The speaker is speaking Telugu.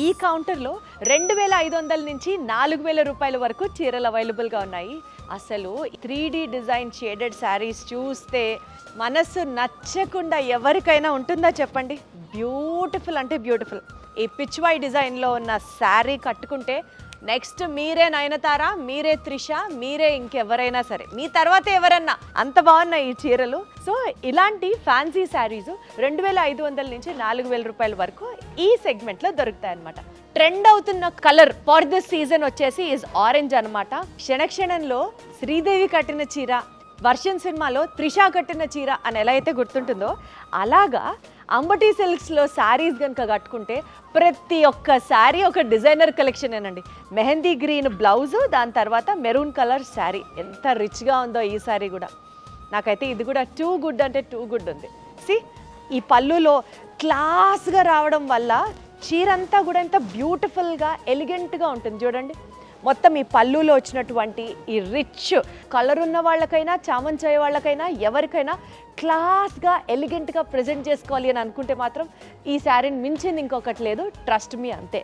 ఈ కౌంటర్లో 2500 నుంచి 4000 రూపాయల వరకు చీరలు అవైలబుల్గా ఉన్నాయి. అసలు 3D డిజైన్ షేడెడ్ శారీస్ చూస్తే మనసు నచ్చకుండా ఎవరికైనా ఉంటుందా చెప్పండి. బ్యూటిఫుల్ అంటే బ్యూటిఫుల్. ఈ పిచ్వై డిజైన్లో ఉన్న శారీ కట్టుకుంటే నెక్స్ట్ మీరే నయనతార, మీరే త్రిష, మీరే ఇంకెవరైనా సరే, మీ తర్వాత ఎవరన్నా, అంత బాగున్నాయి ఈ చీరలు. సో ఇలాంటి ఫ్యాన్సీ శారీస్ 2500 నుంచి 4000 రూపాయల వరకు ఈ సెగ్మెంట్లో దొరుకుతాయి అన్నమాట. ట్రెండ్ అవుతున్న కలర్ ఫర్ దిస్ సీజన్ వచ్చేసి ఈజ్ ఆరెంజ్ అనమాట. క్షణక్షణంలో శ్రీదేవి కట్టిన చీర, వర్షం సినిమాలో త్రిష కట్టిన చీర అని ఎలా అయితే గుర్తుంటుందో అలాగా అంబటి సిల్క్స్లో శారీస్ కనుక కట్టుకుంటే ప్రతి ఒక్క శారీ ఒక డిజైనర్ కలెక్షనేనండి. మెహందీ గ్రీన్ బ్లౌజు, దాని తర్వాత మెరూన్ కలర్ శారీ. ఎంత రిచ్గా ఉందో ఈ శారీ కూడా. నాకైతే ఇది కూడా టూ గుడ్ అంటే టూ గుడ్ ఉంది. సి ఈ పళ్ళులో క్లాస్గా రావడం వల్ల చీరంతా కూడా ఎంత బ్యూటిఫుల్గా ఎలిగెంట్గా ఉంటుంది చూడండి. మొత్తం ఈ పళ్ళులో వచ్చినటువంటి ఈ రిచ్ కలర్ ఉన్న వాళ్ళకైనా, చామంచాయ వాళ్ళకైనా, ఎవరికైనా క్లాస్గా ఎలిగెంట్గా ప్రజెంట్ చేసుకోవాలి అని అనుకుంటే మాత్రం ఈ శారీని మించింది ఇంకొకటి లేదు. ట్రస్ట్ మీ, అంతే.